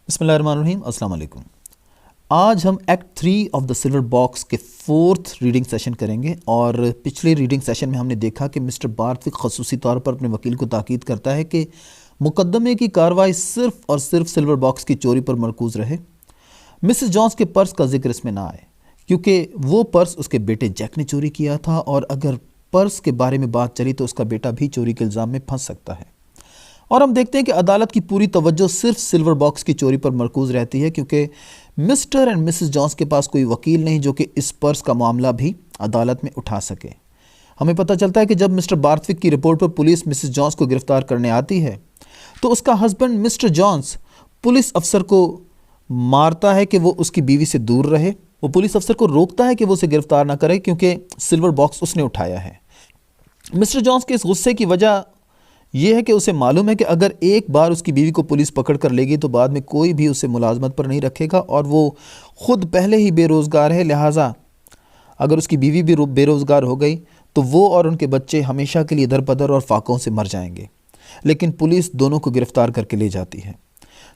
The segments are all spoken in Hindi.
बिस्मिल्लाहिर्रहमानिर्रहीम, अस्सलाम वालेकुम। आज हम act 3 of the silver box के 4th रीडिंग सेशन करेंगे। और पिछले रीडिंग सेशन में हमने देखा कि मिस्टर बार्थविक खसूसी तौर पर अपने वकील को ताकीद करता है कि मुकदमे की कार्रवाई सिर्फ और सिर्फ सिल्वर बॉक्स की चोरी पर मरकूज रहे। मिसेस जॉन्स के पर्स का जिक्र इसमें ना आए क्योंकि वो पर्स उसके बेटे जैक ने चोरी किया था, और अगर पर्स के बारे में बात चली तो उसका बेटा भी चोरी के इल्ज़ाम में फंस सकता है। और हम देखते हैं कि अदालत की पूरी तवज्जो सिर्फ सिल्वर बॉक्स की चोरी पर मरकूज रहती है क्योंकि मिस्टर एंड मिसेस जॉन्स के पास कोई वकील नहीं जो कि इस पर्स का मामला भी अदालत में उठा सके। हमें पता चलता है कि जब मिस्टर बार्थविक की रिपोर्ट पर पुलिस मिसेस जॉन्स को गिरफ्तार करने आती है तो उसका हस्बैंड मिस्टर जॉन्स पुलिस अफसर को मारता है कि वो उसकी बीवी से दूर रहे। वो पुलिस अफसर को रोकता है कि वो उसे गिरफ्तार ना करे क्योंकि सिल्वर बॉक्स उसने उठाया है। मिस्टर जॉन्स के इस गुस्से की वजह यह है कि उसे मालूम है कि अगर एक बार उसकी बीवी को पुलिस पकड़ कर लेगी तो बाद में कोई भी उसे मुलाजमत पर नहीं रखेगा, और वो खुद पहले ही बेरोज़गार है। लिहाजा अगर उसकी बीवी भी बेरोज़गार हो गई तो वो और उनके बच्चे हमेशा के लिए इधर पदर और फाकों से मर जाएंगे। लेकिन पुलिस दोनों को गिरफ्तार करके ले जाती है।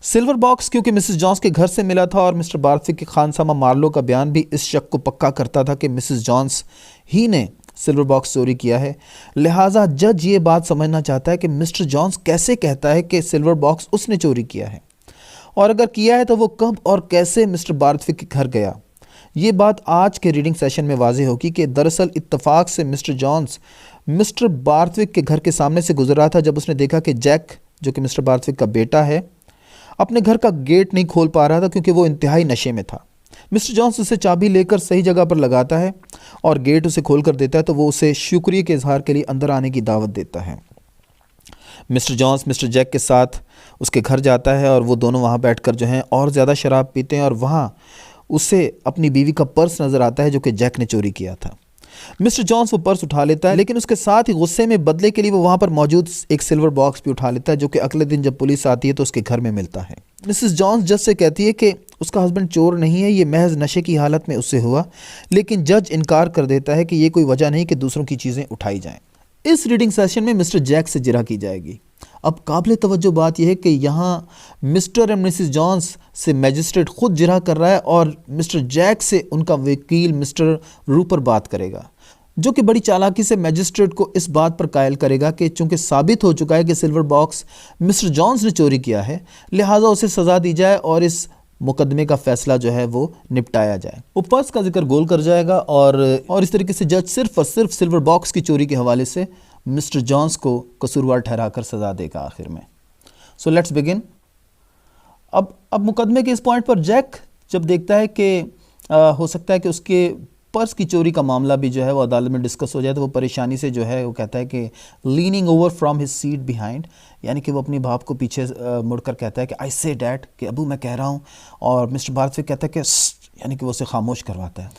सिल्वर बॉक्स क्योंकि मिसेस जॉन्स के घर से मिला था और मिस्टर बार्थविक के खानसामा मार्लो का बयान भी इस शक को पक्का करता था कि मिसेस जॉन्स ही ने सिल्वर बॉक्स चोरी किया है, लिहाजा जज ये बात समझना चाहता है कि मिस्टर जॉन्स कैसे कहता है कि सिल्वर बॉक्स उसने चोरी किया है, और अगर किया है तो वो कब और कैसे मिस्टर बार्थविक के घर गया। ये बात आज के रीडिंग सेशन में वाज़ेह होगी कि दरअसल इत्तफाक से मिस्टर जॉन्स मिस्टर बार्थविक के घर के सामने से गुजर रहा था जब उसने देखा कि जैक, जो कि मिस्टर बार्थविक का बेटा है, अपने घर का गेट नहीं खोल पा रहा था क्योंकि वो इंतहाई नशे में था। मिस्टर जॉन्स उसे चाबी लेकर सही जगह पर लगाता है और गेट उसे खोल कर देता है, तो वो उसे शुक्रिया के इजहार के लिए अंदर आने की दावत देता है। मिस्टर जॉन्स मिस्टर जैक के साथ उसके घर जाता है और वो दोनों वहाँ बैठकर जो हैं और ज़्यादा शराब पीते हैं, और वहाँ उसे अपनी बीवी का पर्स नज़र आता है जो कि जैक ने चोरी किया था। मिस्टर जॉन्स वो पर्स उठा लेता है, लेकिन उसके साथ ही गुस्से में बदले के लिए वो वहाँ पर मौजूद एक सिल्वर बॉक्स भी उठा लेता है जो कि अगले दिन जब पुलिस आती है तो उसके घर में मिलता है। मिसेस जॉन्स जज से कहती है कि उसका हस्बैंड चोर नहीं है, ये महज नशे की हालत में उससे हुआ, लेकिन जज इनकार कर देता है कि ये कोई वजह नहीं कि दूसरों की चीज़ें उठाई जाएं। इस रीडिंग सेशन में मिस्टर जैक से जिरा की जाएगी। अब काबिल तवज्जो बात यह है कि यहाँ मिस्टर एंड मिसेस जॉन्स से मैजिस्ट्रेट खुद जिरा कर रहा है और मिस्टर जैक से उनका वकील मिस्टर रूपर बात करेगा, जो कि बड़ी चालाकी से मैजिस्ट्रेट को इस बात पर कायल करेगा कि चूंकि साबित हो चुका है कि सिल्वर बॉक्स मिस्टर जॉन्स ने चोरी किया है, लिहाजा उसे सज़ा दी जाए और इस मुकदमे का फैसला जो है वो निपटाया जाए। वो पर्स का जिक्र गोल कर जाएगा और इस तरीके से जज सिर्फ और सिर्फ सिल्वर बॉक्स की चोरी के हवाले से मिस्टर जॉन्स को कसूरवार ठहराकर सज़ा देगा आखिर में। So let's begin. अब मुकदमे के इस पॉइंट पर जैक जब देखता है कि हो सकता है कि उसके पर्स की चोरी का मामला भी जो है वो अदालत में डिस्कस हो जाए, तो वो परेशानी से जो है वो कहता है कि leaning over from his seat behind, यानी कि वो अपनी बाप को पीछे मुड़कर कहता है कि आई से डैड, कि अबू मैं कह रहा हूँ, और मिस्टर बार्थविक कहता है कि यानी कि वो उसे खामोश करवाता है।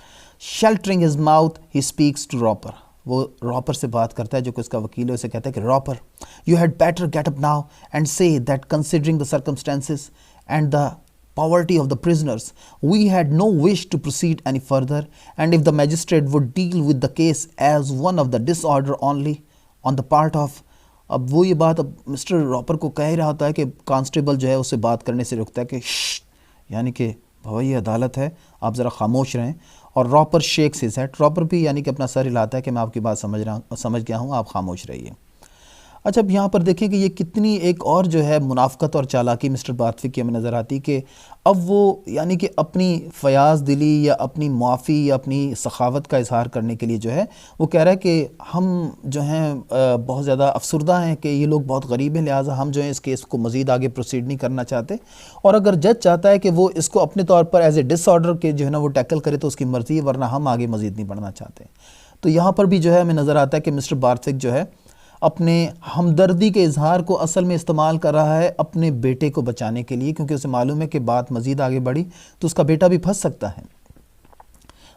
Sheltering his mouth he speaks to Roper, वो रॉपर से बात करता है जो कि उसका वकील है। उसे कहता है कि Roper, you had better get up now and say that considering the circumstances and the poverty of the prisoners, we had no wish to proceed any further, and if the magistrate would deal with the case as one of the disorder only on the part of, अब वो ये बात अब मिस्टर रॉपर को कह रहा होता है कि कांस्टेबल जो है उससे बात करने से रुकता है कि यानी कि भाई ये अदालत है, आप ज़रा खामोश रहें। और रॉपर शेक्स हिज हेड, रॉपर भी यानी कि अपना सर हिलाता है कि मैं आपकी बात समझ गया हूँ, आप खामोश रहिए। अच्छा, अब यहाँ पर देखें कि ये कितनी एक और जो है मुनाफ़क़त और चालाकी मिस्टर बार्थविक की हमें नज़र आती कि अब वो यानी कि अपनी फ़याज़ दिली या अपनी मुआफ़ी या अपनी सखावत का इजहार करने के लिए जो है वो कह रहा है कि हम जो हैं बहुत ज़्यादा अफसरदा हैं कि ये लोग बहुत गरीब हैं, लिहाजा हम जो है इस केस को मज़ीद आगे प्रोसीड नहीं करना चाहते, और अगर जज चाहता है कि वो इसको अपने तौर पर एज ए डिसऑर्डर के जो है ना वो टैकल करे तो उसकी मर्ज़ी है, वरना हम आगे मज़ीद नहीं बढ़ना चाहते। तो यहाँ पर भी जो है हमें नज़र आता है कि मिस्टर बार्थविक जो है अपने हमदर्दी के इजहार को असल में इस्तेमाल कर रहा है अपने बेटे को बचाने के लिए, क्योंकि उसे मालूम है कि बात मज़ीद आगे बढ़ी तो उसका बेटा भी फंस सकता है।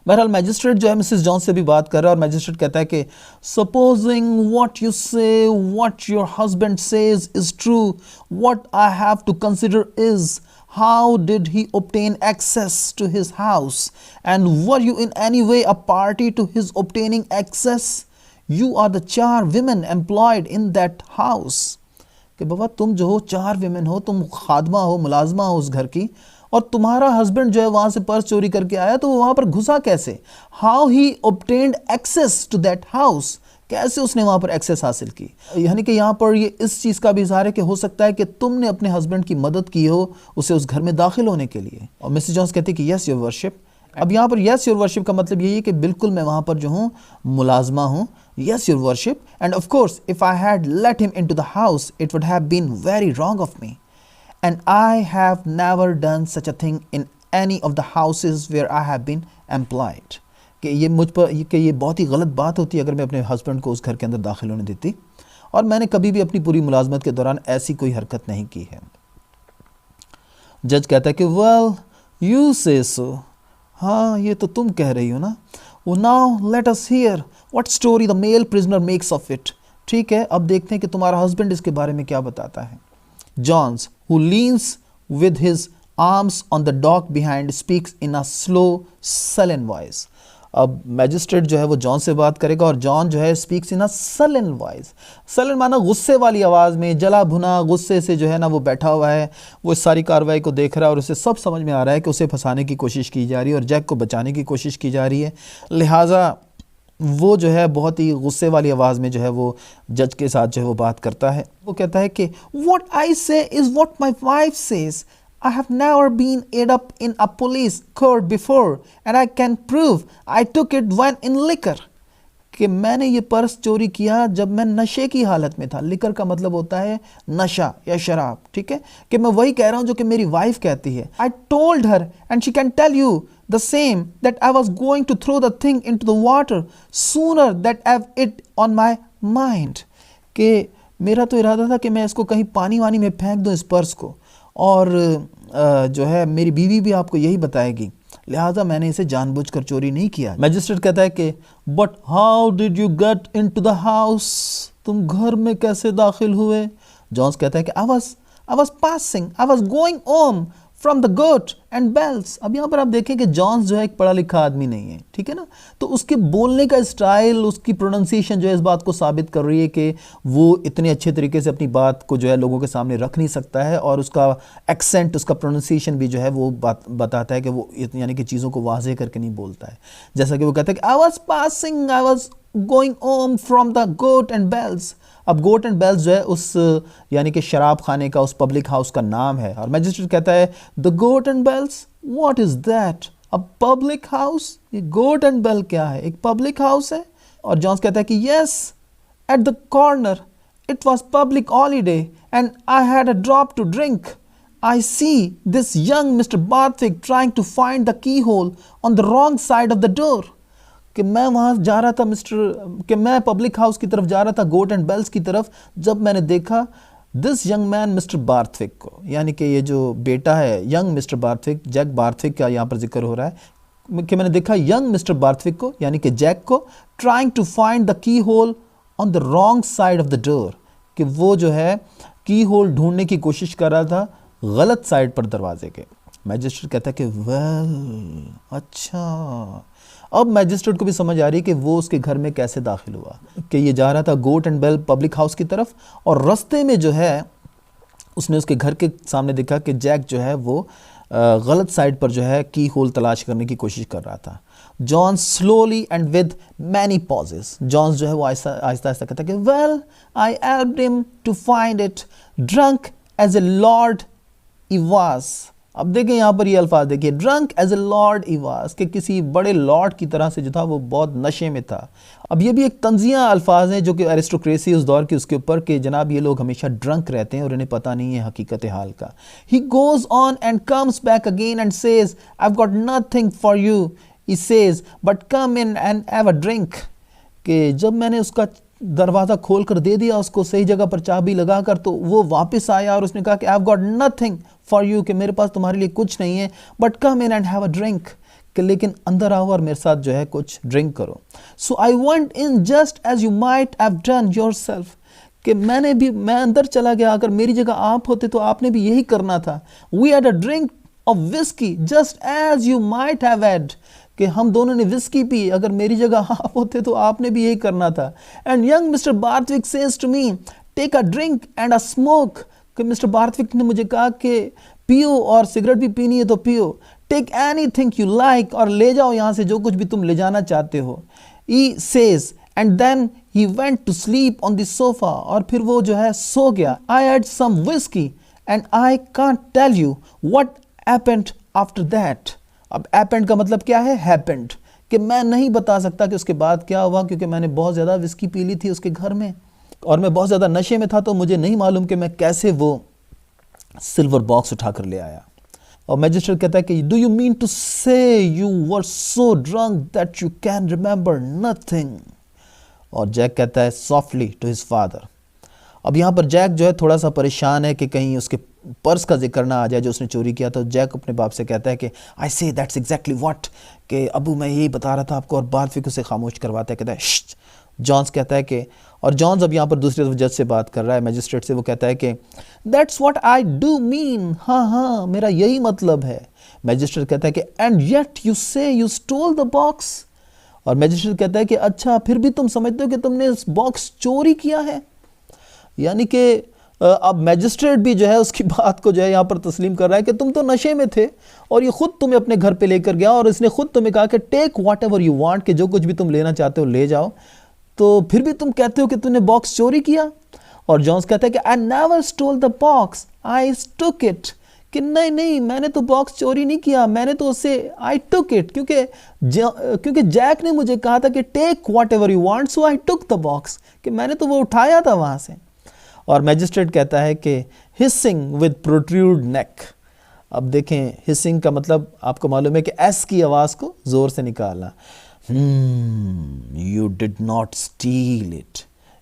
बहरहाल मैजिस्ट्रेट जो है मिसेस जॉन्स से भी बात कर रहा है और मैजिस्ट्रेट कहता है कि supposing what you say, what your husband says is true, what I have to consider is how did he obtain access to his house, and were you in any way a party to his obtaining access? You are the 4 women employed in that house. कि बाबा तुम जो हो 4 विमेन हो, तुम खादमा हो, मुलाजमा हो उस घर की, और तुम्हारा हस्बैंड जो है वहाँ से पर्स चोरी करके आया तो वो वहाँ पर घुसा कैसे? How he obtained access to that house, कैसे उसने वहाँ पर एक्सेस हासिल की? यानी कि यहाँ पर ये इस चीज़ का भी इज़हार है कि हो सकता है कि तुमने अपने हस्बैंड की मदद की हो उसे उस घर में दाखिल होने के लिए। और मिसेस जॉन्स कहती है कि यस योर वर्शिप। अब यहाँ पर यस योर वर्शिप का मतलब यही है कि बिल्कुल मैं वहाँ पर जो हूँ मुलाजमा हूँ, yes your worship, and of course if I had let him into the house it would have been very wrong of me, and I have never done such a thing in any of the houses where I have been employed। कि ये मुझ पर कि ये बहुत ही गलत बात होती है अगर मैं अपने हस्बैंड को उस घर के अंदर दाखिल होने देती, और मैंने कभी भी अपनी पूरी मुलाजमत के दौरान ऐसी कोई हरकत नहीं की है। जज कहता है कि वेल यू से सो, हाँ ये तो तुम कह रही हो ना। वो now let us hear what story the male prisoner makes of it. ठीक है, अब देखते हैं कि तुम्हारा हस्बैंड इसके बारे में क्या बताता है। Jones who leans with his arms on the dock behind speaks in a slow sullen voice। अब मैजिस्ट्रेट जो है वो जॉन से बात करेगा और जॉन जो है speaks in a sullen voice. Sullen माना गुस्से वाली आवाज़ में, जला भुना गुस्से से जो है ना वो बैठा हुआ है, वो इस सारी कार्रवाई को देख रहा है और उसे सब समझ में आ रहा है कि उसे फंसाने की कोशिश की जा रही है और जैक को बचाने की कोशिश की जा रही है। लिहाजा वो जो है बहुत ही गुस्से वाली आवाज़ में जो है वो जज के साथ जो है वो बात करता है। वो कहता है कि what I say is what my wife says। I have never been ate up in a police court before and I can prove I took it when in liquor। कि मैंने ये पर्स चोरी किया जब मैं नशे की हालत में था। लिकर का मतलब होता है नशा या शराब। ठीक है, कि मैं वही कह रहा हूँ जो कि मेरी वाइफ कहती है। I told her and she can tell you the same that I was going to throw the thing into the water sooner that I have it on my mind। कि मेरा तो इरादा था कि मैं इसको कहीं पानी वानी में फेंक दूँ इस पर्स को, और जो है मेरी बीवी भी आपको यही बताएगी, लिहाजा मैंने इसे जानबूझकर चोरी नहीं किया। मैजिस्ट्रेट कहता है कि but how did you get into the house, तुम घर में कैसे दाखिल हुए? जॉन्स कहता है कि I was passing, I was going home from the Goat and Bells. अब यहाँ पर आप देखें कि जॉन्स जो है एक पढ़ा लिखा आदमी नहीं है, ठीक है ना, तो उसके बोलने का स्टाइल, उसकी प्रोनाउंसिएशन जो है इस बात को साबित कर रही है कि वो इतने अच्छे तरीके से अपनी बात को जो है लोगों के सामने रख नहीं सकता है, और उसका एक्सेंट, उसका प्रोनाउंसिएशन भी जो है वो बात बताता है कि वो यानी कि चीज़ों को वाज़ेह करके नहीं बोलता है। जैसा कि वो कहता है कि I was passing, I was going home from the Goat and Bells. अब गोट एंड बेल्स जो है उस यानी कि शराब खाने का, उस पब्लिक हाउस का नाम है। और मैजिस्ट्रेट कहता है the Goat and Bells, what is that, a public house? ये गोट एंड बेल क्या है, एक पब्लिक हाउस है? और जॉन्स कहता है कि yes, at the corner it was public holiday and I had a drop to drink. I see this young Mr. Barthwick trying to find the keyhole on the wrong side of the door। कि मैं वहाँ जा रहा था कि मैं पब्लिक हाउस की तरफ जा रहा था, गोट एंड बेल्स की तरफ, जब मैंने देखा this young man mister Barthwick को, यानी कि ये जो बेटा है young mister Barthwick, Jack Barthwick का यहाँ पर जिक्र हो रहा है कि मैंने देखा यंग मिस्टर बार्थविक को यानी कि जैक को, trying to find the keyhole on the wrong side of the door, कि वो जो है की होल ढूंढने की कोशिश कर रहा था गलत साइड पर दरवाजे के। मैजिस्ट्रेट कहता है कि वेल अच्छा। अब मैजिस्ट्रेट को भी समझ आ रही है कि वो उसके घर में कैसे दाखिल हुआ, कि ये जा रहा था Goat and Bell public house की तरफ, और रास्ते में जो है उसने उसके घर के सामने देखा कि जैक जो है वो गलत साइड पर जो है की होल तलाश करने की कोशिश कर रहा था। John slowly and with many pauses, Jones जो है वो आहिस्ता आहिस्ता कहता है कि well I helped him to find it drunk as a lord he was. अब देखें यहाँ पर ये अल्फाज देखिए, drunk as a lord he was, कि किसी बड़े लॉर्ड की तरह से जो था वो बहुत नशे में था। अब ये भी एक तंजिया अल्फाज हैं जो कि एरिस्टोक्रेसी उस दौर की उसके ऊपर, कि जनाब ये लोग हमेशा ड्रंक रहते हैं और इन्हें पता नहीं है हकीकत हाल का। He goes on and comes back again and says I have got nothing for you, he says but come in and have a drink. कि जब मैंने उसका दरवाज़ा खोल कर दे दिया उसको सही जगह पर चाबी लगा कर, तो वो वापस आया और उसने कहा कि I have got nothing for you, कि मेरे पास तुम्हारे लिए कुछ नहीं है, but come in and have a drink, कि लेकिन अंदर आओ और मेरे साथ जो है कुछ ड्रिंक करो। So I went in just as you might have done yourself, कि मैं अंदर चला गया, अगर मेरी जगह आप होते तो आपने भी यही करना था। We had a drink of whisky just as you might have had, कि हम दोनों ने विस्की पी, अगर मेरी जगह आप होते तो आपने भी यही करना था। And young mister Barthwick says to me take a drink and a smoke, कि मिस्टर बार्थविक ने मुझे कहा कि पियो और सिगरेट भी पीनी है तो पियो। टेक एनीथिंग यू लाइक, और ले जाओ यहाँ से जो कुछ भी तुम ले जाना चाहते हो। He says and then he went to sleep on the sofa, और फिर वो जो है सो गया। I had some whisky and I can't tell you what happened after that. अब हैपेंड का मतलब क्या है? हैपेंड, कि मैं नहीं बता सकता कि उसके बाद क्या हुआ, क्योंकि मैंने बहुत ज़्यादा विस्की पी ली थी उसके घर में और मैं बहुत ज़्यादा नशे में था, तो मुझे नहीं मालूम कि मैं कैसे वो सिल्वर बॉक्स उठाकर ले आया। और मैजिस्ट्रेट कहता है कि डू यू मीन टू से you were so drunk that you can remember nothing. और जैक कहता है सॉफ्टली टू हिज फादर। अब यहाँ पर जैक जो है थोड़ा सा परेशान है कि कहीं उसके पर्स का जिक्र ना आ जाए जो उसने चोरी किया। तो जैक अपने बाप से कहता है कि आई से दैट्स एग्जैक्टली व्हाट, कि अबू मैं यही बता रहा था आपको, और बार्थविक उसे खामोश करवाता है, कहता है श्श्श। जॉन्स कहता है कि, और जॉन्स अब यहाँ पर दूसरी तरफ जज से बात कर रहा है, मैजिस्ट्रेट से, वो कहता है कि that's what I do mean, हाँ हाँ मेरा यही मतलब है। मैजिस्ट्रेट कहता है कि एंड येट यू से यू स्टोल द बॉक्स। और मैजिस्ट्रेट कहता है कि अच्छा फिर भी तुम समझते हो कि तुमने इस बॉक्स चोरी किया है। यानी कि अब मैजिस्ट्रेट भी जो है उसकी बात को जो है यहाँ पर तस्लीम कर रहा है कि तुम तो नशे में थे और ये खुद तुम्हें अपने घर पे लेकर गया और इसने खुद तुम्हें कहा कि take whatever you want, कि जो कुछ भी तुम लेना चाहते हो ले जाओ, तो फिर भी तुम कहते हो कि तुमने बॉक्स चोरी किया। और जॉन्स कहता है कि I never stole the box, I took it, कि नहीं नहीं मैंने तो बॉक्स चोरी नहीं किया, मैंने तो उसे आई टुक इट, क्योंकि जैक ने मुझे कहा था कि take whatever you want, so I took the box, कि मैंने तो वो उठाया था वहाँ से। और मैजिस्ट्रेट कहता है कि हिसिंग विद प्रोट्रूड नेक। अब देखें हिसिंग का मतलब आपको मालूम है कि एस की आवाज़ को ज़ोर से निकालना। You did not steal it,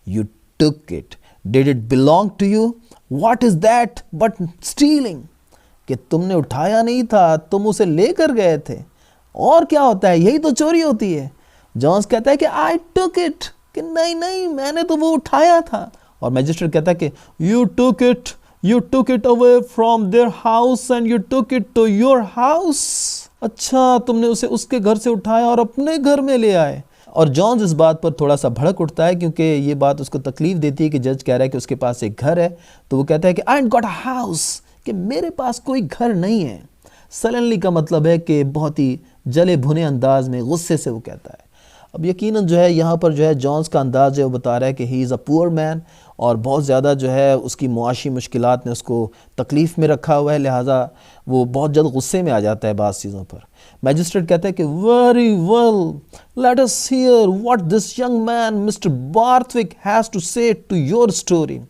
you took it, did it belong to you, what is that but stealing, कि तुमने उठाया नहीं था, तुम उसे लेकर गए थे, और क्या होता है, यही तो चोरी होती है। जॉन्स कहता है कि आई टुक इट, कि नहीं नहीं मैंने तो वो उठाया था। और मैजिस्ट्रेट कहता है कि you took it away from their house and you took it to your house. अच्छा तुमने उसे उसके घर से उठाया और अपने घर में ले आए। और जॉन्स इस बात पर थोड़ा सा भड़क उठता है क्योंकि ये बात उसको तकलीफ देती है कि जज कह रहा है कि उसके पास एक घर है, तो वो कहता है कि आई एंड गॉट अ हाउस, कि मेरे पास कोई घर नहीं है। सडनली का मतलब है कि बहुत ही जले भुने अंदाज में गुस्से से वो कहता है। अब यकीनन जो है यहाँ पर जो है जॉन्स का अंदाज जो है वो बता रहा है कि ही इज़ अ पुअर मैन और बहुत ज़्यादा जो है उसकी मुआशी मुश्किलात ने उसको तकलीफ़ में रखा हुआ है, लिहाजा वो बहुत जल्द गुस्से में आ जाता है बाज़ चीज़ों पर। मैजिस्ट्रेट कहता है कि very well let us hear what this young man mister Barthwick has to say to your story.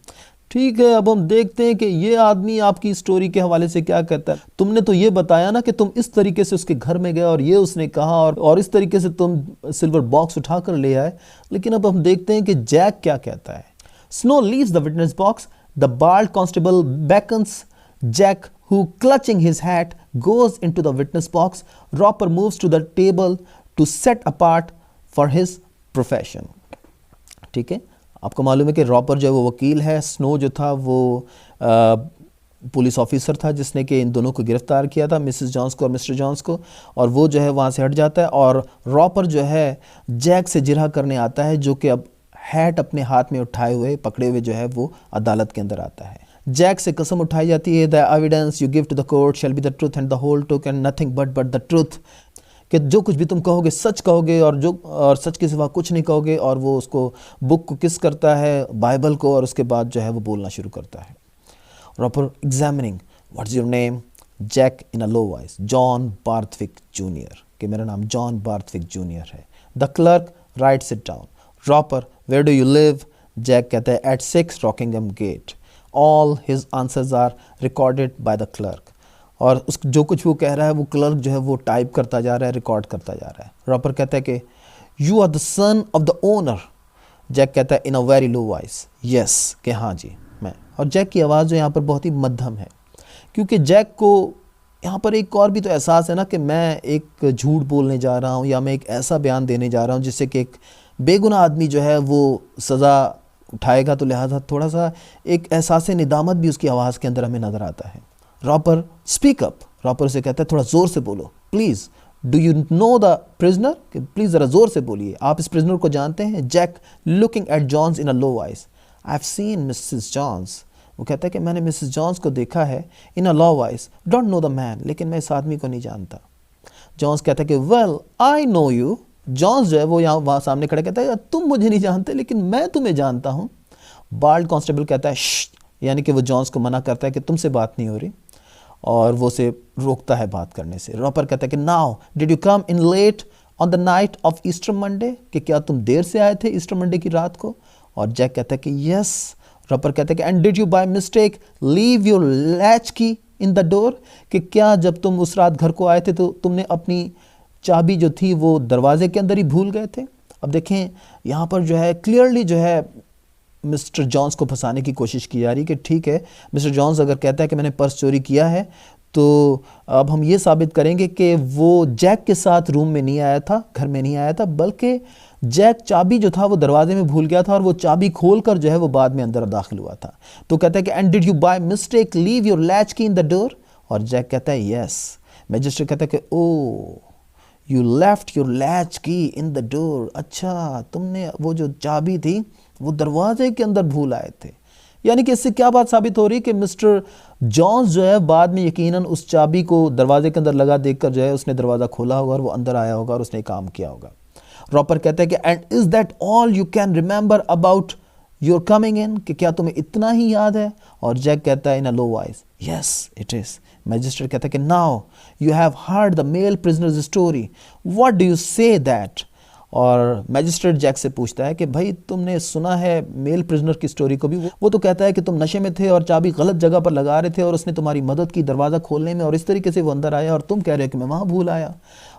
ठीक है, अब हम देखते हैं कि ये आदमी आपकी स्टोरी के हवाले से क्या कहता है। तुमने तो ये बताया ना कि तुम इस तरीके से उसके घर में गए और ये उसने कहा और इस तरीके से तुम सिल्वर बॉक्स उठा कर ले आए, लेकिन अब हम देखते हैं कि जैक क्या कहता है। Snow leaves the witness box, the bald constable beckons Jack who clutching his hat goes into the witness box. Roper moves to the table to set apart for his profession. ठीक है, आपको मालूम है कि रॉपर जो है वो वकील है, स्नो जो था वो पुलिस ऑफिसर था जिसने कि इन दोनों को गिरफ्तार किया था, मिसेस जॉन्स को और मिस्टर जॉन्स को, और वो जो है वहाँ से हट जाता है और रॉपर जो है जैक से जिरह करने आता है, जो कि अब हैट अपने हाथ में उठाए हुए पकड़े हुए जो है वो अदालत के अंदर आता है। जैक से कसम उठाई जाती है, the evidence you give to the court shall be the truth and the whole truth and nothing but the truth, कि जो कुछ भी तुम कहोगे सच कहोगे और सच के सिवा कुछ नहीं कहोगे। और वो उसको बुक को किस करता है, बाइबल को, और उसके बाद जो है वो बोलना शुरू करता है। Roper examining what's your name, Jack in a low voice, John Barthwick junior, कि मेरा नाम जॉन बार्थविक जूनियर है। The clerk writes it down. Roper where do you live, Jack कहता है at 6 Rockingham gate. All his answers are recorded by the clerk, और उस जो कुछ वो कह रहा है वो क्लर्क जो है वो टाइप करता जा रहा है, रिकॉर्ड करता जा रहा है। रॉपर कहता है कि you are the son of the owner, Jack कहता है in a very low voice, yes, कि हाँ जी मैं। और जैक की आवाज़ जो यहाँ पर बहुत ही मध्यम है, क्योंकि जैक को यहाँ पर एक और भी तो एहसास है ना कि मैं एक झूठ बोलने जा रहा हूँ या मैं एक ऐसा बयान देने जा रहा हूँ जिससे कि एक बेगुनाह आदमी जो है वो सज़ा उठाएगा, तो लिहाजा थोड़ा सा एक एहसास निदामत भी उसकी आवाज़ के अंदर हमें नज़र आता है। रॉपर स्पीक अप, रॉपर से कहता है थोड़ा ज़ोर से बोलो, please, do you know the prisoner, कि प्लीज़ ज़रा ज़ोर से बोलिए, आप इस प्रिजनर को जानते हैं। Jack looking at Jones in a low voice, I have seen missus Jones, वो कहता है कि मैंने मिसेस जॉन्स को देखा है in a low voice, don't know the man, लेकिन मैं इस आदमी को नहीं जानता। जॉन्स कहता है कि well I know you, Jones जो है वो यहाँ वहाँ सामने खड़े कहता है तुम मुझे नहीं जानते लेकिन मैं तुम्हें जानता हूँ। बार्ड कांस्टेबल कहता है श्श, यानी कि वो जॉन्स को मना करता है कि तुमसे बात नहीं हो रही, और वो उसे रोकता है बात करने से। रॉपर कहता है कि now did you come in late on the night of Easter Monday, कि क्या तुम देर से आए थे ईस्टर मंडे की रात को? और जैक कहता है कि यस। रॉपर कहता है कि and did you by mistake leave your latch की इन द डोर, कि क्या जब तुम उस रात घर को आए थे तो तुमने अपनी चाबी जो थी वो दरवाजे के अंदर ही भूल गए थे? अब देखें यहाँ पर जो है क्लियरली जो है मिस्टर जॉन्स को फंसाने की कोशिश की जा रही कि ठीक है, मिस्टर जॉन्स अगर कहता है कि मैंने पर्स चोरी किया है तो अब हम ये साबित करेंगे कि वो जैक के साथ रूम में नहीं आया था, घर में नहीं आया था, बल्कि जैक चाबी जो था वो दरवाजे में भूल गया था और वो चाबी खोल कर जो है वो बाद में अंदर दाखिल हुआ था। तो कहता है कि and did you by mistake leave your latch की इन द डोर, और जैक कहता है यस। मैजिस्ट्रेट कहता है कि ओ यू लेफ्ट योर लैच की इन द डोर, अच्छा तुमने वो जो चाबी थी वो दरवाजे के अंदर भूल आए थे। यानी कि इससे क्या बात साबित हो रही है कि मिस्टर जॉन्स जो है बाद में यकीनन उस चाबी को दरवाजे के अंदर लगा देखकर जो है उसने दरवाज़ा खोला होगा और वो अंदर आया होगा और उसने काम किया होगा। रॉपर कहता है कि and is that all you can remember about your coming in, कि क्या तुम्हें इतना ही याद है? और जैक कहता है in a low voice yes it is. Magistrate कहता है कि now you have heard the male prisoner's story, what do you say that? और मैजिस्ट्रेट जैक से पूछता है कि भाई तुमने सुना है मेल प्रिजनर की स्टोरी को भी? वो तो कहता है कि तुम नशे में थे और चाबी गलत जगह पर लगा रहे थे और उसने तुम्हारी मदद की दरवाज़ा खोलने में और इस तरीके से वो अंदर आया और तुम कह रहे हो कि मैं वहाँ भूल आया।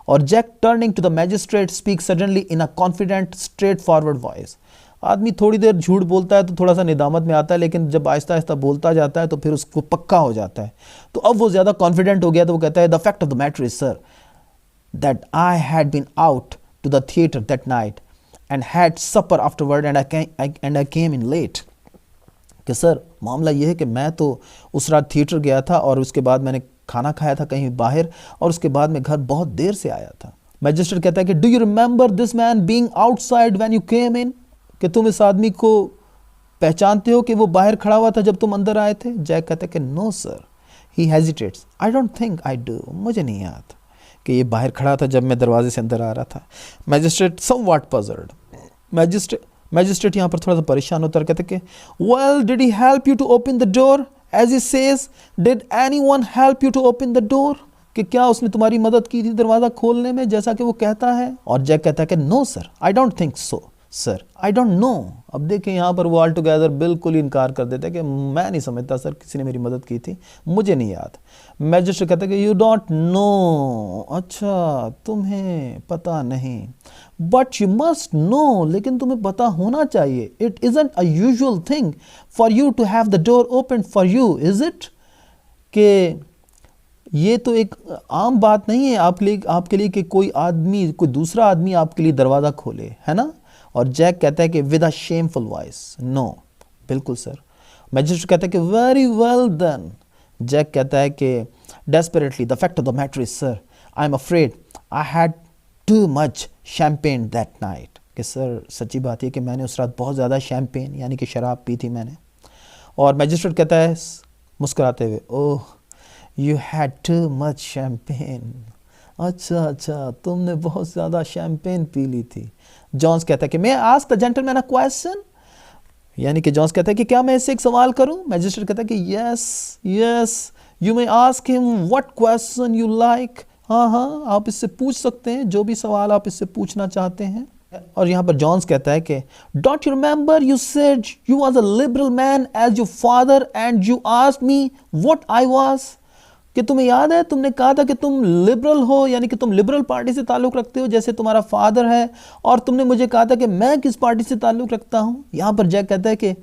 और Jack turning to the magistrate speak suddenly in a confident straightforward voice. आदमी थोड़ी देर झूठ बोलता है तो थोड़ा सा निदामत में आता है, लेकिन जब आहिस्ता आहिस्ता बोलता जाता है तो फिर उसको पक्का हो जाता है। तो अब वो ज़्यादा कॉन्फिडेंट हो गया तो वो कहता है the fact of the matter is sir that I had been out to the theater that night and had supper afterward and I came in late, कि सर मामला ये है कि मैं तो उस रात थिएटर गया था और उसके बाद मैंने खाना खाया था कहीं बाहर और उसके बाद मैं घर बहुत देर से आया था। मैजिस्ट्रेट कहता है कि do you remember this man being outside when you came in, कि तुम इस आदमी को पहचानते हो कि वो बाहर खड़ा हुआ था जब तुम अंदर आए थे? जैक कहता है कि no sir. He hesitates, I don't think I do, मुझे नहीं याद कि ये बाहर खड़ा था जब मैं दरवाजे से अंदर आ रहा था। मैजिस्ट्रेट समवॉट पजल्ड, मैजिस्ट्रेट यहाँ पर थोड़ा सा परेशान होता है, कहते कि well did he help you to open the door as he says, did anyone help you to open the door, कि क्या उसने तुम्हारी मदद की थी दरवाज़ा खोलने में जैसा कि वो कहता है? और जैक कहता है कि no sir I don't think so sir, I don't know. अब देखें यहाँ पर वो ऑल टुगेदर बिल्कुल ही इनकार कर देते हैं कि मैं नहीं समझता सर, किसी ने मेरी मदद की थी, मुझे नहीं याद। मैजिस्ट्रेट कहता है कि यू डोंट नो, अच्छा तुम्हें पता नहीं, बट यू मस्ट नो, लेकिन तुम्हें पता होना चाहिए। It isn't a usual thing for you to have the door open for you, is it, कि ये तो एक आम बात नहीं है आपके लिए कि कोई आदमी, कोई दूसरा आदमी आपके लिए दरवाज़ा खोले, है ना? और जैक कहता है कि with a shameful voice, no बिल्कुल सर। मैजिस्ट्रेट कहता है कि वेरी वेल देन। जैक कहता है कि desperately the fact of the matter is sir I am afraid I had too much champagne that night, कि सर सच्ची बात है कि मैंने उस रात बहुत ज़्यादा शैम्पेन यानी कि शराब पी थी मैंने। और मैजिस्ट्रेट कहता है मुस्कुराते हुए, oh you had too much champagne, अच्छा तुमने बहुत ज़्यादा शैम्पेन पी ली थी। जॉन्स कहता है कि मैं ask the gentleman a question, यानी कि जॉन्स कहता है कि क्या मैं इससे एक सवाल करूं? मैजिस्ट्रेट कहता है कि yes you may ask him what question you like, हाँ आप इससे पूछ सकते हैं जो भी सवाल आप इससे पूछना चाहते हैं। और यहाँ पर जॉन्स कहता है कि don't you remember you said you was a liberal man as your father and you asked me what I was, कि तुम्हें याद है तुमने कहा था कि तुम लिबरल हो, यानी कि तुम लिबरल पार्टी से ताल्लुक़ रखते हो जैसे तुम्हारा फादर है, और तुमने मुझे कहा था कि मैं किस पार्टी से ताल्लुक़ रखता हूँ। यहाँ पर जैक कहता है कि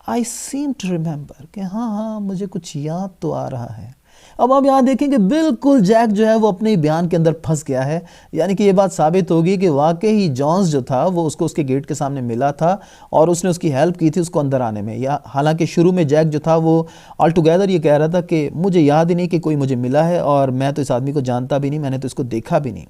आई सीम टू रिमेंबर, कि हाँ मुझे कुछ याद तो आ रहा है। अब आप यहाँ देखेंगे बिल्कुल जैक जो है वो अपने ही बयान के अंदर फंस गया है, यानी कि ये बात साबित होगी कि वाकई ही जॉन्स जो था वो उसको उसके गेट के सामने मिला था और उसने उसकी हेल्प की थी उसको अंदर आने में। या हालांकि शुरू में जैक जो था वो ऑल टुगेदर ये कह रहा था कि मुझे याद ही नहीं कि कोई मुझे मिला है और मैं तो इस आदमी को जानता भी नहीं, मैंने तो इसको देखा भी नहीं।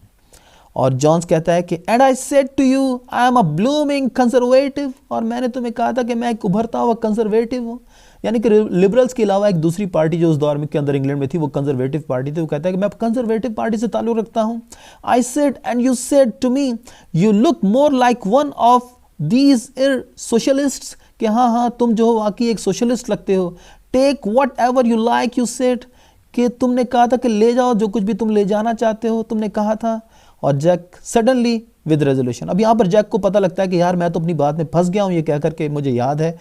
और जॉन्स कहता है कि and I said to you I am a blooming conservative, और मैंने तुम्हें कहा था कि मैं एक उभरता हुआ कंजर्वेटिव हूँ। यानी कि लिबरल्स के अलावा एक दूसरी पार्टी जो उस दौर में के अंदर इंग्लैंड में थी वो कंजर्वेटिव पार्टी थी। वो कहता है कि मैं कंजर्वेटिव पार्टी से ताल्लुक़ रखता हूँ। I said and you said to me you look more like one of these socialists, कि हाँ हाँ तुम जो हो वाकई एक सोशलिस्ट लगते हो। Take whatever you like you said, कि तुमने कहा था कि ले जाओ जो कुछ भी तुम ले जाना चाहते हो, तुमने कहा था। और जैक सडनली विद रेजोल्यूशन, अब यहाँ पर जैक को पता लगता है कि यार मैं तो अपनी बात में फंस गया हूँ, ये कह करके मुझे याद है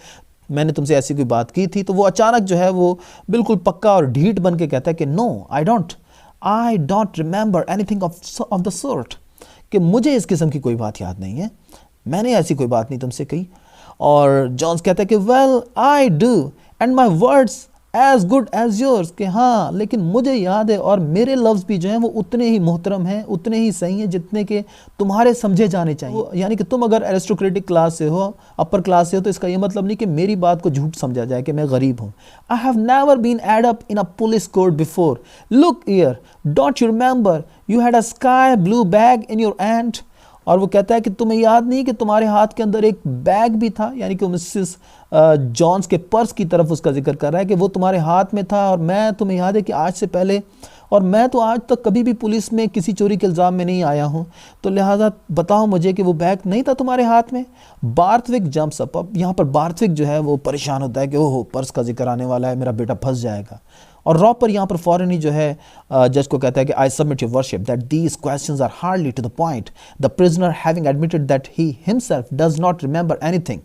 मैंने तुमसे ऐसी कोई बात की थी। तो वो अचानक जो है वो बिल्कुल पक्का और ढीठ बन के कहता है कि no I don't remember anything of the sort, कि मुझे इस किस्म की कोई बात याद नहीं है, मैंने ऐसी कोई बात नहीं तुमसे कही। और जॉन्स कहता है कि well I do and my words as good as yours, कि हाँ लेकिन मुझे याद है और मेरे लफ्ज़ भी जो हैं वो उतने ही मोहतरम हैं, उतने ही सही हैं जितने के तुम्हारे समझे जाने चाहिए। यानी कि तुम अगर एरिस्टोक्रेटिक क्लास से हो, अपर क्लास से हो, तो इसका ये मतलब नहीं कि मेरी बात को झूठ समझा जाए कि मैं गरीब हूँ। I have never been had up in a police court before, look here, don't you remember you had a sky blue bag in your hand. और वो कहता है कि तुम्हें याद नहीं कि तुम्हारे हाथ के अंदर एक बैग भी था, यानी कि मिसेस जॉन्स के पर्स की तरफ उसका जिक्र कर रहा है कि वो तुम्हारे हाथ में था। और मैं तुम्हें याद है कि आज से पहले, और मैं तो आज तक कभी भी पुलिस में किसी चोरी के इल्ज़ाम में नहीं आया हूँ, तो लिहाजा बताओ मुझे कि वो बैग नहीं था तुम्हारे हाथ में। बार्थविक जंप्स अप, अब यहाँ पर बार्थविक जो है वो परेशान होता है कि ओहो पर्स का जिक्र आने वाला है, मेरा बेटा फंस जाएगा। और रॉपर यहाँ पर फौरन ही जो है जज को कहता है कि I submit your worship that these questions are hardly to the point, the prisoner having admitted that he himself does not remember anything,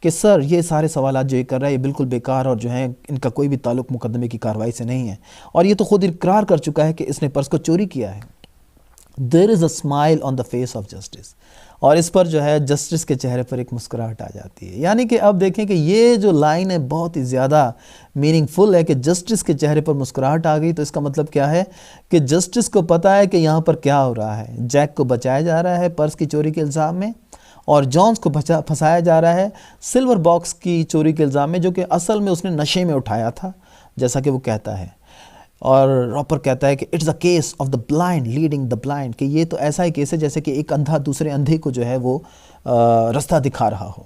कि सर ये सारे सवाल जो ये कर रहा है ये बिल्कुल बेकार और जो है इनका कोई भी ताल्लुक मुकदमे की कार्रवाई से नहीं है, और ये तो खुद इकरार कर चुका है कि इसने पर्स को चोरी किया है। There is a smile on the face of justice, और इस पर जो है जस्टिस के चेहरे पर एक मुस्कुराहट आ जाती है। यानी कि अब देखें कि ये जो लाइन है बहुत ही ज़्यादा मीनिंगफुल है कि जस्टिस के चेहरे पर मुस्कुराहट आ गई, तो इसका मतलब क्या है कि जस्टिस को पता है कि यहाँ पर क्या हो रहा है। जैक को बचाया जा रहा है पर्स की चोरी के इल्ज़ाम में, और जॉन्स को फंसाया जा रहा है सिल्वर बॉक्स की चोरी के इल्ज़ाम में, जो कि असल में उसने नशे में उठाया था जैसा कि वो कहता है। और रॉपर कहता है कि it's a case of the blind leading the blind, कि ये तो ऐसा ही केस है जैसे कि एक अंधा दूसरे अंधे को जो है वो रास्ता दिखा रहा हो।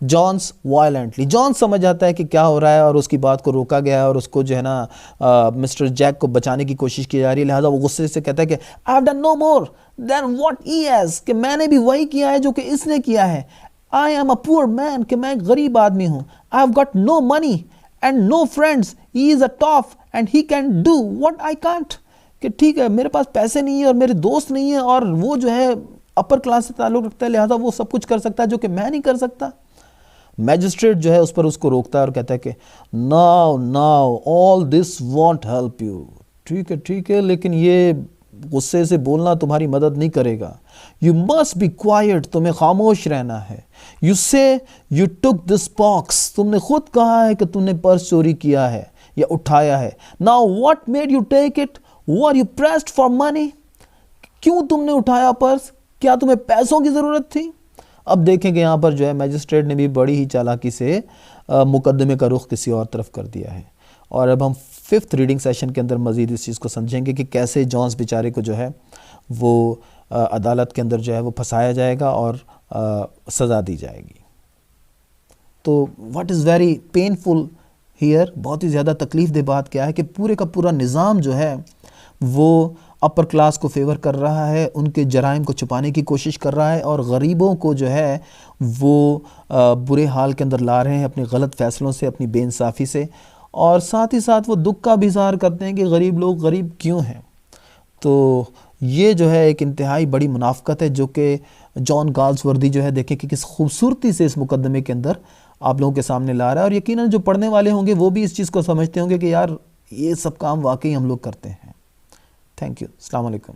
जॉन्स वायलेंटली, जॉन्स समझ जाता है कि क्या हो रहा है और उसकी बात को रोका गया है और उसको जो है ना मिस्टर जैक को बचाने की कोशिश की जा रही है। लिहाजा वो गुस्से से कहता है कि I have done no more than what he has, कि मैंने भी वही किया है जो कि इसने किया है। I am a poor man, कि मैं एक गरीब आदमी हूँ। I have got no money and no friends, he is a toff and he can do what I can't, कि ठीक है मेरे पास पैसे नहीं है और मेरे दोस्त नहीं है और वो जो है अपर क्लास से ताल्लुक़ रखता है, लिहाजा वो सब कुछ कर सकता है जो कि मैं नहीं कर सकता। मैजिस्ट्रेट जो है उस पर उसको रोकता है और कहता है कि now all this want help you, ठीक है लेकिन ये गुस्से से बोलना तुम्हारी मदद नहीं करेगा। यू मस्ट बी क्वाइट, तुम्हें खामोश रहना है। यू से यू टुक दिस बॉक्स, तुमने खुद कहा है कि तुमने पर्स चोरी किया है या उठाया है। Now what made you take it, were you pressed for money, क्यों तुमने उठाया पर्स, क्या तुम्हें पैसों की ज़रूरत थी। अब देखेंगे यहाँ पर जो है मैजिस्ट्रेट ने भी बड़ी ही चालाकी से मुकदमे का रुख किसी और तरफ कर दिया है। और अब हम 5th रीडिंग सेशन के अंदर मज़ीद इस चीज़ को समझेंगे कि कैसे जॉन्स बेचारे को जो है वो अदालत के अंदर जो है वो फंसाया जाएगा और सज़ा दी जाएगी। तो what is very painful here, बहुत ही ज़्यादा तकलीफ़ दे बात क्या है कि पूरे का पूरा निज़ाम जो है वो अपर क्लास को फेवर कर रहा है, उनके जराइम को छुपाने की कोशिश कर रहा है और गरीबों को जो है वो बुरे हाल के अंदर ला रहे हैं अपने गलत फ़ैसलों से, अपनी बेइंसाफ़ी से, और साथ ही साथ वो दुख का भी इज़हार करते हैं कि गरीब लोग गरीब क्यों हैं। तो ये जो है एक इंतहाई बड़ी मुनाफ़क़त है जो कि जॉन गाल्सवर्दी जो है देखें कि किस खूबसूरती से इस मुकदमे के अंदर आप लोगों के सामने ला रहा है। और यकीनन जो पढ़ने वाले होंगे वो भी इस चीज़ को समझते होंगे कि यार ये सब काम वाकई हम लोग करते हैं। Thank you. अस्सलाम वालेकुम।